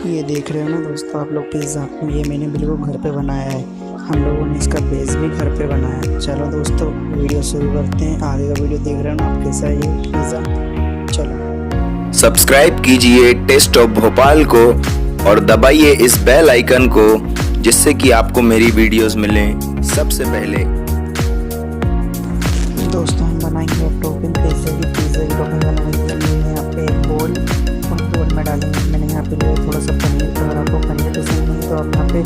ये देख रहे हो ना दोस्तों आप लोग पिज़्ज़ा, ये मैंने बिल्कुल घर पे बनाया है। हम लोगों ने इसका बेस भी घर पे बनाया है। चलो दोस्तों वीडियो शुरू करते हैं। आगे का वीडियो देख रहे हो ना आप, कैसा है ये पिज़्ज़ा। चलो सब्सक्राइब कीजिए टेस्ट ऑफ भोपाल को और दबाइए इस बेल आइकन को, जिससे कि आपको मेरी वीडियोस मिलें सबसे पहले। दोस्तों हम बनाएंगे टॉपिंग पिज़्ज़ा की टॉपिंग बनाने के लिए मैंने यहाँ पे एक बोल और बोल में डालेंगे। मैंने यहाँ पे लिया थोड़ा सा पनीर। अगर आपको पनीर पसंद नहीं तो आप यहाँ पे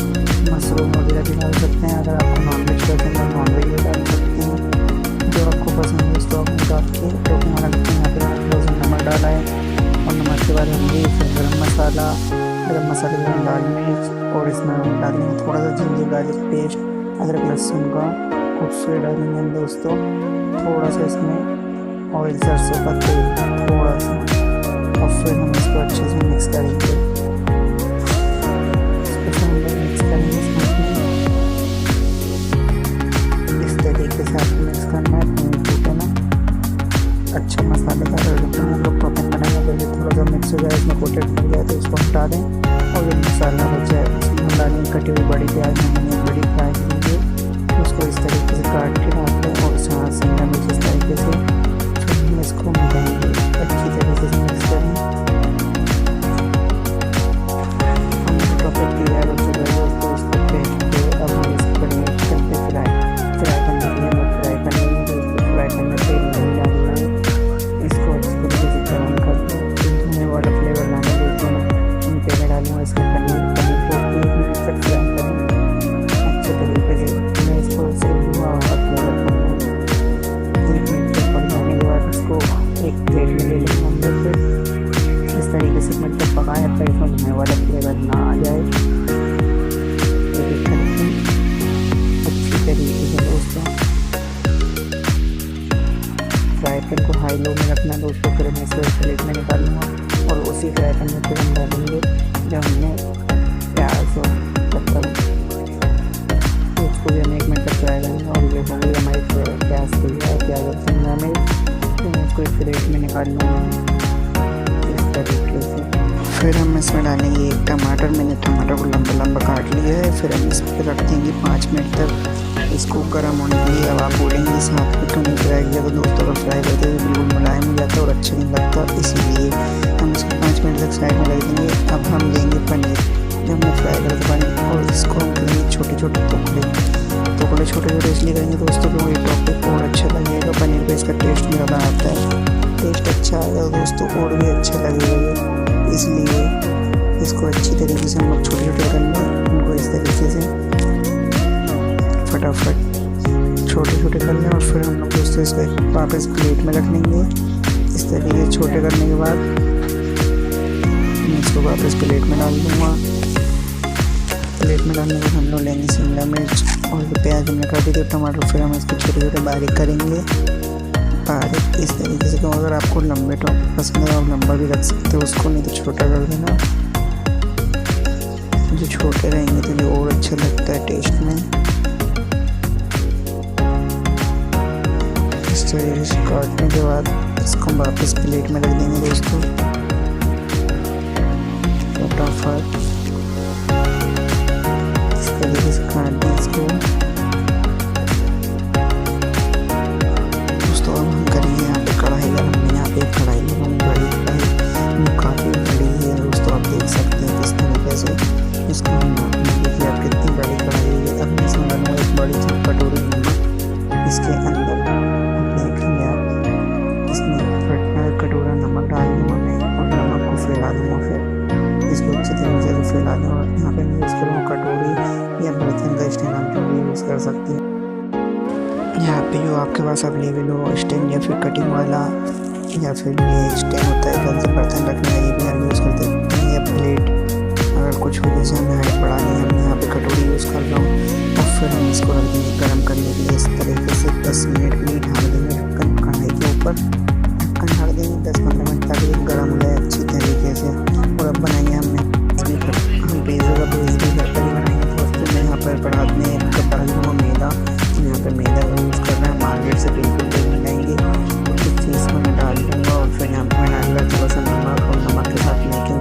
मशरूम वगैरह भी डाल सकते हैं। अगर आपको नॉनवेज पसंद है नॉनवेज भी डाल सकते हैं, जो आपको पसंद है उसको आप डाल के टॉपिंग बना सकते हैं। यहाँ पे थोड़ा सा नमक डाला है और नमक के बाद हल्दी, फिर गरम मसाले के बाद लाल मिर्च और इसमें डालेंगे थोड़ा सा जिंजर गार्लिक पेस्ट, अदरक लहसुन का, और फिर डालेंगे हम दोस्तों थोड़ा सा इसमें ऑयल, सरसों का तेल थोड़ा सा, और फिर हम इसको अच्छे से मिक्स करेंगे। इस तरीके से आपको मिक्स करना है, टूटे ना अच्छा मसालेदार। हम लोग टॉपिंग बनाएंगे, पहले थोड़ा सा मिक्स हो जाए, इसमें कोटेड बन जाए तो इसको हटा दें। और जब मसाला बच जाए उसमें डालेंगे कटी हुई बड़ी प्याज, हमने बड़ी फ्राई कीजिए, उसको इस तरीके से काट के डाल दें और साथ शिमला मिर्च इस तरीके से। फिर हम इसको मिलाएंगे अच्छी तरीके से मिक्स करें। हमने टॉपिंग तैयार हो चुका है दोस्तों, इसको पेस्ट के अब हम इसको कन्वर्ट करके फ्राई करने के लिए फ्राई करने तेल नहीं डालना है। इसको अच्छी तरीके से गर्म कर दो, धुएँ वाला फ्लेवर लाने दोस्तों हम पहले डालूँगा इसमें पनीर को 1 मिनट तक फ्राई करें अच्छे तरीके से। मैं इसको सिर्फ धुआं वाला फ्लेवर करना है। 1 मिनट तक पकाने के बाद इसको एक प्लेट में ले लेंगे हम लोग। फिर इस तरीके से मतलब पकाया था, इसमें धुएँ वाला फ्लेवर ना आ जाए अच्छी तरीके से दोस्तों। फ्राई पैन को हाई लो में रखना दोस्तों। फिर मैं इसको प्लेट में निकालूंगा और उसी फ्राई पैन में फिर हम डालेंगे जब हमने प्याज और पत्ता, उसको भी हम 1 मिनट तक फ्राई करेंगे। और ये हो गई हमारी प्याज तैयार, प्याज और शिमला मिर्च। तो मैं इसको एक प्लेट में निकाल लूँगा इस तरीके से। फिर हम इसमें डालेंगे एक टमाटर। मैंने टमाटर को लंबा लंबा काट लिया है। फिर हम इस पर रख देंगे 5 मिनट तक इसको गर्म होने के लिए। अब आप बोलेंगे इस हाथ पे क्यों नहीं फ्राई किया, तो दोस्तों अगर फ्राई करते तो बिल्कुल मुलायम हो जाता है और अच्छा नहीं लगता, इसीलिए हम इसको 5 मिनट तक साइड में रख देंगे। अब हम देंगे पनीर, जब हमने फ्राई कर दिया पनीर, और इसको हम करेंगे छोटे छोटे टुकड़े छोटे छोटे इसलिए करेंगे दोस्तों क्योंकि टॉपिक और अच्छा लगेगा। पनीर पे इसका टेस्ट भी ज़्यादा आता है, टेस्ट अच्छा आएगा दोस्तों और भी अच्छा लगेगा, इसलिए इसको अच्छी तरीके से हम लोग छोटे छोटे कर लें। उनको इस तरीके से फटाफट छोटे छोटे कर लें और फिर हम लोग दोस्तों इसको वापस प्लेट में रख लेंगे। इस तरीके से छोटे करने के बाद मैं इसको वापस प्लेट में डाल दूँगा। प्लेट में डालने के बाद हम लोग लेंगे शिमला मिर्च और प्याज हमने काटी थी, टमाटर, फिर हम इसको छोटे छोटे बारीक करेंगे बारीक इस तरीके से। तो अगर आपको लंबे टॉपिक पसंद है आप लंबा भी रख सकते हो उसको, नहीं तो छोटा कर देना। जो छोटे रहेंगे तो ये और अच्छा लगता है टेस्ट में। इस तरीके से काटने के बाद इसको वापस प्लेट में रख देंगे दोस्तों फटाफट। इस तरीके से काट दें इसको दोस्तों। अब हम करेंगे यहाँ पे कढ़ाई गर्म। हमने यहाँ पे कढ़ाई लगाई, बड़ी कढ़ाई काफ़ी बड़ी है दोस्तों, आप देख सकते हैं किस तरीके से। इसको हम देखिए आप कितनी बड़ी कढ़ाई है। अब इसमें डालूंगा एक बड़ी सी कटोरी नमक। इसके अंदर देखेंगे आप इसमें कटोरा नमक डाल दूँगा मैं और नमक को फैला दूँगा। फिर इसको अच्छे तरीके से फैला दूँगा। यहाँ पे मैं यूज़ करूँगा कटोरी या बर्तन का स्टैंड, आप जो भी यूज़ कर सकते हैं। यहाँ पे जो आपके पास अवेलेबल हो स्टैंड या फिर कटिंग वाला या फिर ये स्टैंड होता है कल से बर्तन रखने का, ये भी हम यूज़ करते हैं। या प्लेट अगर कुछ हो जैसे हमें हाइट बढ़ानी है, हम यहाँ पे कटोरी यूज़ कर रहा हूँ। और फिर हम इसको रख देंगे गर्म करने के लिए इस तरीके से 10 मिनट के लिए ढाल देंगे ढक्कन कढ़ाई के ऊपर। ढक्कन ढाल देंगे 10-15 मिनट ताकि ये गर्म हो जाए अच्छी तरीके से। और अब बनाएंगे हम पिज़्ज़ा का बेस भी घर पर ही बनाएंगे दोस्तों। मैं यहाँ पर परात में एक कप डाल दूँगा मैदा। यहाँ पर मैदा का यूज़ कर रहे हैं, मार्केट से बिल्कुल नहीं लाएंगे। और इस चीज़ को मैं डाल दूँगा और फिर यहाँ पर मैं डाल थोड़ा सा नमक और नमक के साथ मेकिंग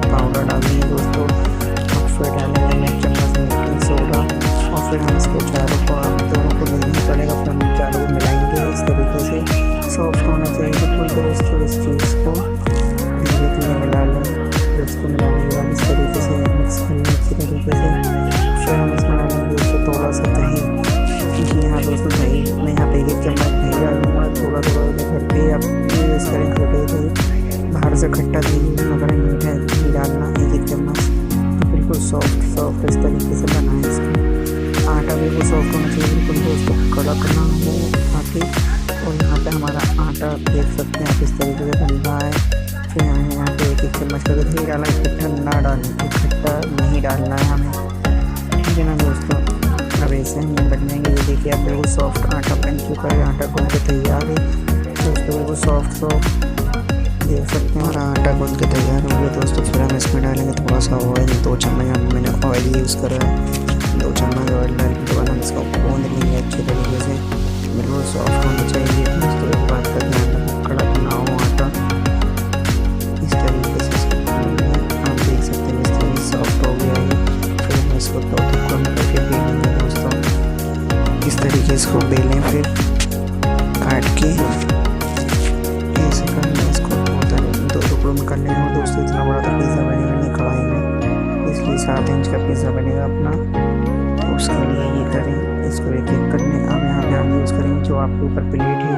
सॉफ्ट इस तरीके से बनाएं इसको। आटा बिल्कुल सॉफ्ट होना चाहिए, बिल्कुल दोस्तों कड़क ना हो आटे। और यहाँ पे हमारा आटा देख सकते हैं आप इस तरीके से बन रहा है। फिर हमें यहाँ पे एक चम्मच करके दही डाला, इकट्ठा ना डालना, इकट्ठा नहीं डालना है हमें, ठीक है ना दोस्तों। अब ऐसे हम बन जाएंगे। ये देखिए आप बिल्कुल सॉफ्ट आटा बन चुका है, आटा गूंद के तैयार है दोस्तों, बिल्कुल सॉफ्ट देख सकते हैं। हमारा आटा गूंद के तैयार हो गया दोस्तों। फिर हम इसमें डालेंगे थोड़ा सा ऑयल, 2 चम्मच मैंने ऑयल यूज़ करा है। 2 चम्मच ऑयल डालने के बाद हम इसको गूंद लेंगे अच्छे तरीके से, बिल्कुल सॉफ्ट होना चाहिए दोस्तों। एक बात का ध्यान रखें, कड़क ना हो आटा, इस तरीके से इसको आप देख सकते हैं इस तरीके से सॉफ्ट हो गया है। फिर हम इसको 2 टुकड़ों में करके बेलेंगे दोस्तों, इस तरीके से इसको बेलें, फिर काट के ऐसे करना, इसको 2 टुकड़ों में कर लेंगे दोस्तों। इतना बड़ा तो पिज़्ज़ा बनेगा नहीं कढ़ाई में, इसलिए 7 इंच का पिज़्ज़ा बनेगा अपना, तो उसके लिए ये करें, इसको एक एक कर लें। अब यहाँ पे हम यूज़ करेंगे जो आपके ऊपर प्लेट है,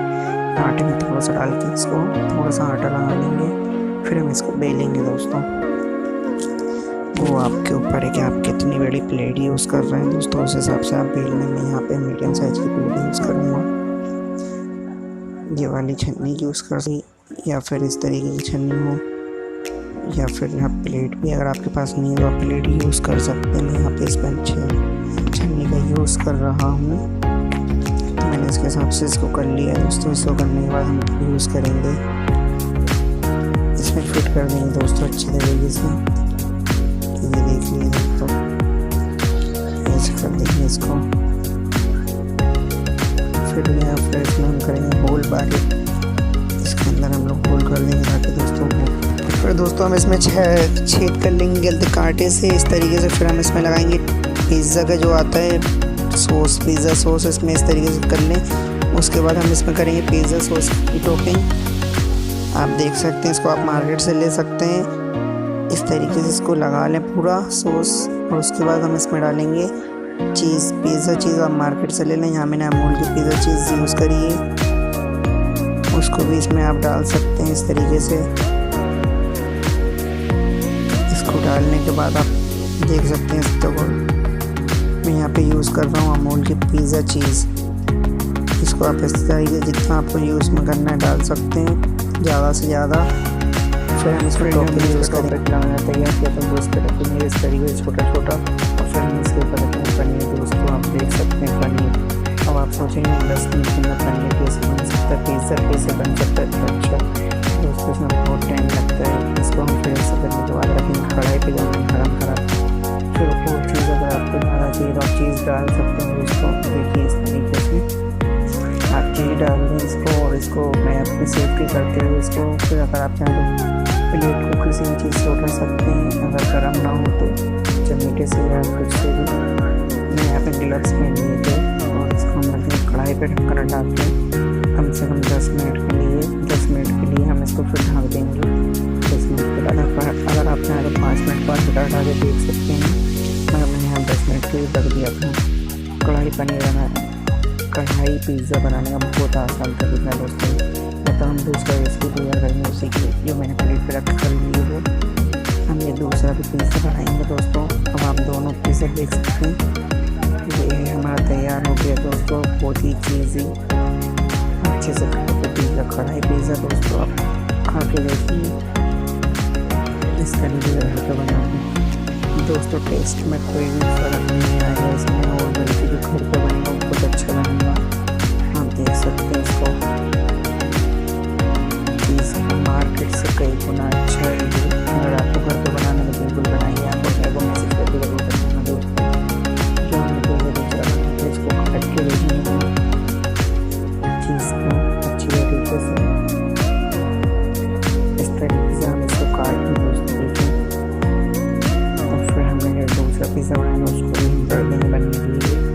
आटे में थोड़ा सा डाल के इसको थोड़ा सा आटा लगा लेंगे, फिर हम इसको बेलेंगे दोस्तों। वो आपके ऊपर है कि आप कितनी बड़ी प्लेट यूज़ कर रहे हैं दोस्तों, उस हिसाब से आप बेलने में। यहाँ पे मीडियम साइज़ की प्लेट यूज़ करूँगा, ये वाली छन्नी यूज़ कर सकते, या फिर इस तरीके की छन्नी हो, या फिर यहाँ प्लेट भी अगर आपके पास नहीं है तो आप प्लेट यूज़ कर सकते हैं। मैं यहाँ पे इस पर छन्नी का यूज़ कर रहा हूँ, तो मैंने इसके हिसाब से इसको कर लिया दोस्तों। इसको करने के बाद हम यूज़ करेंगे, इसमें फिट कर देंगे दोस्तों अच्छे तरीके से। ये देख लीजिए दोस्तों, ऐसे कर देंगे इसको। फिर इसमें हम करेंगे होल बारीक, इसके अंदर हम लोग होल कर देंगे ताकि दोस्तों फिर दोस्तों हम इसमें छेद कर लेंगे गलते कांटे से इस तरीके से। फिर हम इसमें लगाएंगे पिज़्ज़ा का जो आता है सॉस, पिज़्ज़ा सॉस, इसमें इस तरीके से कर लें। उसके बाद हम इसमें करेंगे पिज़्ज़ा सॉस की टॉपिंग, आप देख सकते हैं, इसको आप मार्केट से ले सकते हैं। इस तरीके से इसको लगा लें पूरा सॉस, और उसके बाद हम इसमें डालेंगे चीज़, पिज़्ज़ा चीज़ आप मार्केट से ले लें। यहाँ मैंने अमूल की पिज़्ज़ा चीज़ यूज़ करी है, उसको भी इसमें आप डाल सकते हैं इस तरीके से। इसको डालने के बाद आप देख सकते हैं, इसको मैं यहाँ पे यूज़ कर रहा हूँ अमूल की पिज़्ज़ा चीज़। इसको आप इस तरीके जितना आपको यूज़ में करना है डाल सकते हैं, ज़्यादा से ज़्यादा। फिर हम इसमें टॉपिंग यूज़ करेंगे, लगाना तैयार किया तो दोस्त रखेंगे इस तरीके से छोटा छोटा, और फिर हम इसके ऊपर रखेंगे पनीर दोस्तों, आप देख सकते हैं पनीर। अब आप सोचेंगे 10 मिनट में पनीर कैसे बन सकता है, पिज़्ज़ा कैसे बन सकता है, तो अच्छा दोस्तों इसमें बहुत टाइम लगता है। इसको हम फिर से करने के बाद रखेंगे कढ़ाई पे, जब गरम करा। फिर और चीज़ अगर आपको ज़्यादा चाहिए तो आप चीज़ डाल सकते हैं दोस्तों, देखिए इस तरीके से आप चीज़ डाल दें इसको। और इसको मैं अपनी सेफ्टी करते हुए इसको, फिर अगर आप चाहें तो प्लेट को किसी भी चीज़ से उठा सकते हैं, अगर गर्म ना हो तो चमीटे से या कुछ से भी। मैं यहाँ पे ग्लव्स में लिए थे, और इसको हम रखेंगे कढ़ाई पे ढक्कन डाल के कम से कम 10 मिनट के लिए हम इसको फिर ढक देंगे 10 मिनट के बाद। अगर आप चाहें तो 5 मिनट बाद हटा के देख सकते हैं, मगर मैंने यहाँ 10 मिनट के लिए ढक दिया था। कढ़ाई पिज़्ज़ा बनाने का बहुत आसान तरीका है दोस्तों। तो हम दूसरा रेसिपी तैयार करेंगे उसी की, जो मैंने प्लेट पे रख कर ली है, हम ये दूसरा भी पिज़्ज़ा बनाएंगे दोस्तों। अब आप दोनों पिज़्ज़ा देख सकते हैं, ये हमारा तैयार हो गया दोस्तों, बहुत ही चीज़ी अच्छे से पिज़्ज़ा, कढ़ाई पिज़्ज़ा दोस्तों आप खा के देखिए इस तरीके से घर पर बनाएंगे दोस्तों। टेस्ट में कोई भी फ़र्क नहीं आएगा इसमें, और बल्कि जो घर पर बनेगा बहुत अच्छा बनेगा, आप देख सकते हैं इसको। मार्केट से कई गुना अच्छा है, अगर आपको घर पर बनाने में बिल्कुल बनाइए। आपको मेरे को मैसेज करके जरूर बताना दोस्तों, जो हमने दूसरा बनाया इसको काट के देखेंगे चीज़ को अच्छी तरीके से, इस तरीके से हम इसको काट दें दोस्तों, देखिए। और फिर हमने जो दूसरा पिज़्ज़ा बनाया उसको भी हम कर देंगे बनने के लिए।